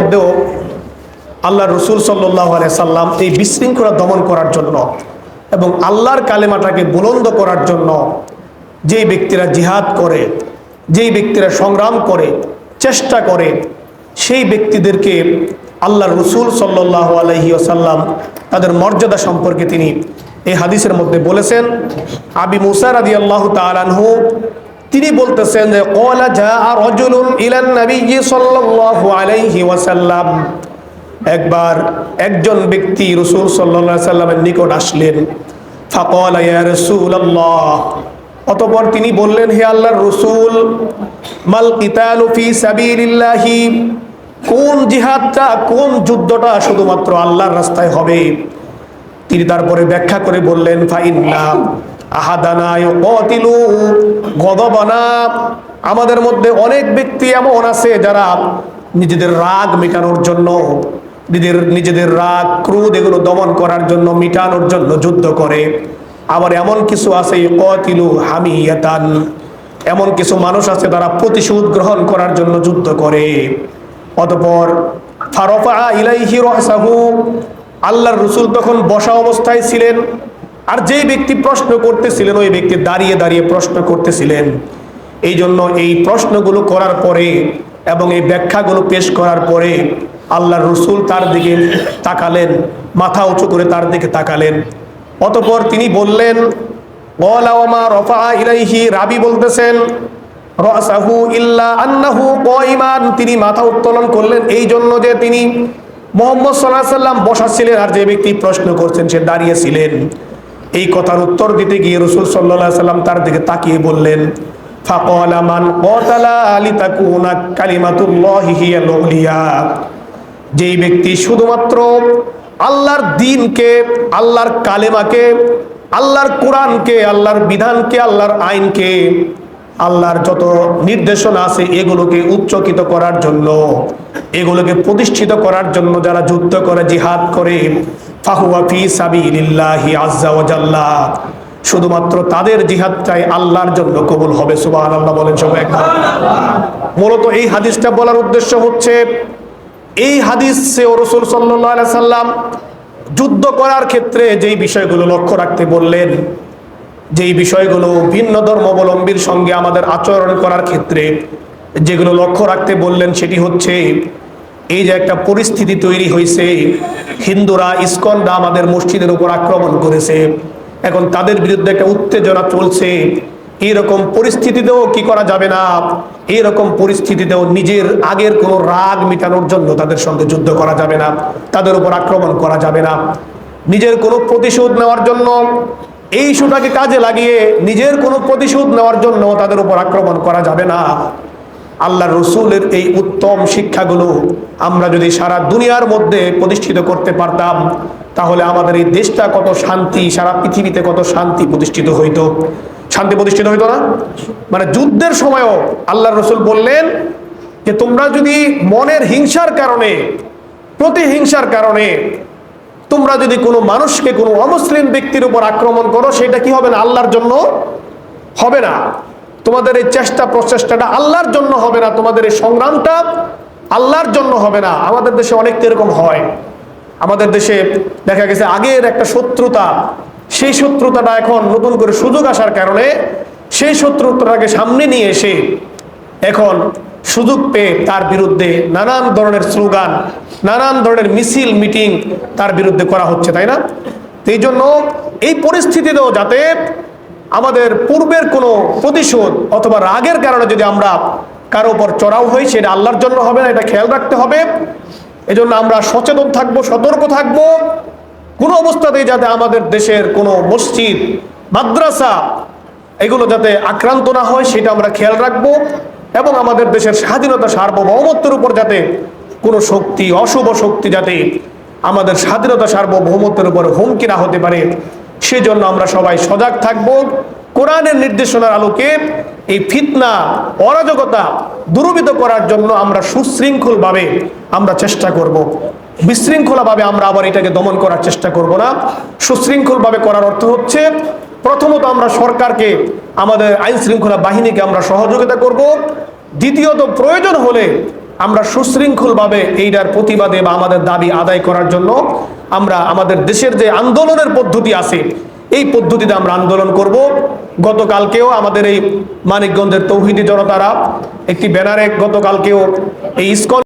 মধ্যেও আল্লাহ রসুল সাল্লাল্লাহু আলাইহি সাল্লাম এই বিশৃঙ্খলা দমন করার জন্য এবং আল্লাহর কালেমাটাকে বুলন্দ করার জন্য যেই ব্যক্তিরা জিহাদ করে, যেই ব্যক্তিরা সংগ্রাম করে, চেষ্টা করে, সেই ব্যক্তিদেরকে আল্লাহ রসুল সাল্লাল্লাহু আলাইহি ওয়াসাল্লাম তাদের মর্যাদা সম্পর্কে তিনি এই হাদিসের মধ্যে বলেছেন। আবি মুসা রাদিয়াল্লাহু তাআলা আনহু তিনি বলতেছেন যে ক্বালা জাআ রাজুলুন ইলান নাবিয়্যি সাল্লাল্লাহু আলাইহি ওয়াসাল্লাম, একবার একজন ব্যক্তি রাসূল সাল্লাল্লাহু আলাইহি সাল্লামের নিকট আসলেন। ফাকালা ইয়া রাসূলুল্লাহ, অতঃপর তিনি বললেন, হে আল্লাহর রাসূল, মাল কিতালু ফি সাবিলিল্লাহি, কোন জিহাদটা, কোন যুদ্ধটা শুধুমাত্র আল্লাহর রাস্তায় হবে? তিনি তারপরে ব্যাখ্যা করে বললেন, ফাইন্না আহাদানা ইয়াকাতিলু গদাবানা, আমাদের মধ্যে অনেক ব্যক্তি এমন আছে যারা নিজেদের রাগ মেটানোর জন্য, নিজেদের রাগ ক্রোধ এগুলো দমন করার জন্য, মিটানোর জন্য যুদ্ধ করে। আবার এমন কিছু আছে ইয়াকাতিলু হামিয়াতান, এমন কিছু মানুষ আছে তারা প্রতিশোধ গ্রহণ করার জন্য যুদ্ধ করে। অতঃপর ফারাফা ইলাইহি রাসাহু, আল্লাহর রাসূল তখন বসা অবস্থায় ছিলেন, আর যেই ব্যক্তি প্রশ্ন করতেছিলেন ওই ব্যক্তি দাঁড়িয়ে দাঁড়িয়ে প্রশ্ন করতেছিলেন। এই জন্য এই প্রশ্নগুলো করার পরে এবং এই ব্যাখ্যাগুলো পেশ করার পরে আল্লাহর রাসূল তার দিকে তাকালেন, মাথা উঁচু করে তার দিকে তাকালেন। অতঃপর তিনি বললেন, ক্বালা ওয়া মা রাফা ইলাইহি, রাবি বলতেছেন রাসাহু ইল্লা আন্নাহু কাইমান, তিনি মাথা উত্তোলন করলেন এই জন্য যে তিনি মুহাম্মদ সাল্লাল্লাহু আলাইহি সাল্লাম বসা ছিলেন আর যে ব্যক্তি প্রশ্ন করছেন সে দাঁড়িয়ে ছিলেন। এই কথার উত্তর দিতে গিয়ে রাসূল সাল্লাল্লাহু আলাইহি সাল্লাম তার দিকে তাকিয়ে বললেন, ফাকালা মান ক্বাতালা লিতাকুনা কালিমাতুল্লাহি হিয়াল উলিয়া, যেই ব্যক্তি শুধুমাত্র আল্লাহর দ্বীনকে, আল্লাহর কালেমাকে, আল্লাহর কোরআনকে, আল্লাহর বিধানকে, আল্লাহর আইনকে, আল্লাহর যত নির্দেশনা আছে এগুলোকে উচ্চকিত করার জন্য, এগুলোকে প্রতিষ্ঠিত করার জন্য যারা যুদ্ধ করে, জিহাদ করে, ফাহুয়া ফি সাবিলিল্লাহি আযজা ওয়া জাল্লা, শুধুমাত্র তাদের জিহাদটাই আল্লাহর জন্য কবুল হবে। সুবহানাল্লাহ বলেন সবাই একবার। মূলত এই হাদিসটা বলার উদ্দেশ্য হচ্ছে, এই হাদিসে রাসূল সাল্লাল্লাহু আলাইহি সাল্লাম যুদ্ধ করার ক্ষেত্রে যেই বিষয়গুলো লক্ষ্য রাখতে বললেন, যেই বিষয়গুলো ভিন্ন ধর্মাবলম্বীর সঙ্গে আমাদের আচরণ করার ক্ষেত্রে যেগুলো লক্ষ্য রাখতে বললেন, সেটি হচ্ছে এই যে একটা পরিস্থিতি তৈরি হয়েছে, হিন্দুরা, ইসকনরা আমাদের মসজিদের উপর আক্রমণ করেছে, এখন তাদের বিরুদ্ধে একটা উত্তেজনা চলছে। এইরকম পরিস্থিতিতেও কি করা যাবে না, এইরকম পরিস্থিতিতেও নিজের আগের কোনো রাগ মিটানোর জন্য তাদের সঙ্গে যুদ্ধ করা যাবে না, তাদের উপর আক্রমণ করা যাবে না। নিজের কোনো প্রতিশোধ নেওয়ার জন্য, এই ইস্যুটাকে কাজে লাগিয়ে নিজের কোনো প্রতিশোধ নেওয়ার জন্য তাদের উপর আক্রমণ করা যাবে না। আল্লাহ রসুলের এই উত্তম শিক্ষাগুলো আমরা যদি সারা দুনিয়ার মধ্যে প্রতিষ্ঠিত করতে পারতাম, তাহলে আমাদের এই দেশটা কত শান্তি, সারা পৃথিবীতে কত শান্তি প্রতিষ্ঠিত হইতো। শান্তি প্রতিষ্ঠিত হইতো না? মানে যুদ্ধের সময়ও আল্লাহ রসুল বললেন যে তোমরা যদি মনের হিংসার কারণে, প্রতিহিংসার কারণে তোমরা যদি কোনো মানুষকে, কোনো অমুসলিম ব্যক্তির উপর আক্রমণ করো, সেটা কি হবে না? আল্লাহর জন্য হবে না। তোমাদের এই চেষ্টা প্রচেষ্টাটা আল্লাহর জন্য হবে না, তোমাদের এই সংগ্রামটা আল্লাহর জন্য হবে না। আমাদের দেশে অনেক এরকম হয়। আমাদের দেশে দেখা গেছে আগের একটা শত্রুতা, সেই শত্রুতাটা এখন নতুন করে সুযোগ আসার কারণে সেই শত্রুতাটাকে সামনে নিয়ে এসে এখন সুযোগ পেয়ে তার বিরুদ্ধে নানান ধরনের স্লোগান, নানান ধরনের মিছিল, মিটিং তার বিরুদ্ধে করা হচ্ছে, তাই না? এই জন্য এই পরিস্থিতিতেও যাতে আমাদের পূর্বের কোনো প্রতিশোধ অথবা রাগের কারণে যদি আমরা কারো উপর চড়াও হই, সেটা আল্লাহর জন্য হবে না, এটা খেয়াল রাখতে হবে। এজন্য আমরা সচেতন থাকবো, সতর্ক থাকবো, কোনো অবস্থাতেই যাতে আমাদের দেশের কোনো মসজিদ, মাদ্রাসা এগুলো যাতে আক্রান্ত না হয় সেটা আমরা খেয়াল রাখবো। এবং আমাদের দেশের স্বাধীনতা, সার্বভৌমত্বের উপর যাতে কোনো শক্তি, অশুভ শক্তি যাতে আমাদের স্বাধীনতা, সার্বভৌমত্বের উপর হুমকি না হতে পারে, সেজন্য আমরা সবাই সজাগ থাকবো। কোরআনের নির্দেশনার আলোকে এই ফিতনা, অরাজকতা দূরীভূত করার জন্য আমরা সুশৃঙ্খলভাবে আমরা চেষ্টা করব। বিশৃঙ্খলাভাবে আমরা আবার এটাকে দমন করার চেষ্টা করব না। সুশৃঙ্খলভাবে করার অর্থ হচ্ছে, প্রথমত আমরা সরকারকে, আমাদের আইন শৃঙ্খলা বাহিনীকে আমরা সহযোগিতা করব। দ্বিতীয়ত প্রয়োজন হলে আমরা সুশৃঙ্খলভাবে এইটার প্রতিবাদে বা আমাদের দাবি আদায় করার জন্য আমরা আমাদের দেশের যে আন্দোলনের পদ্ধতি আছে এই পদ্ধতিতে আমরা আন্দোলন করব। গতকালকেও আমাদের এই মানিকগঞ্জের তৌহিদি জনতারা একটি ব্যানারে গতকালকেও এই ইসকন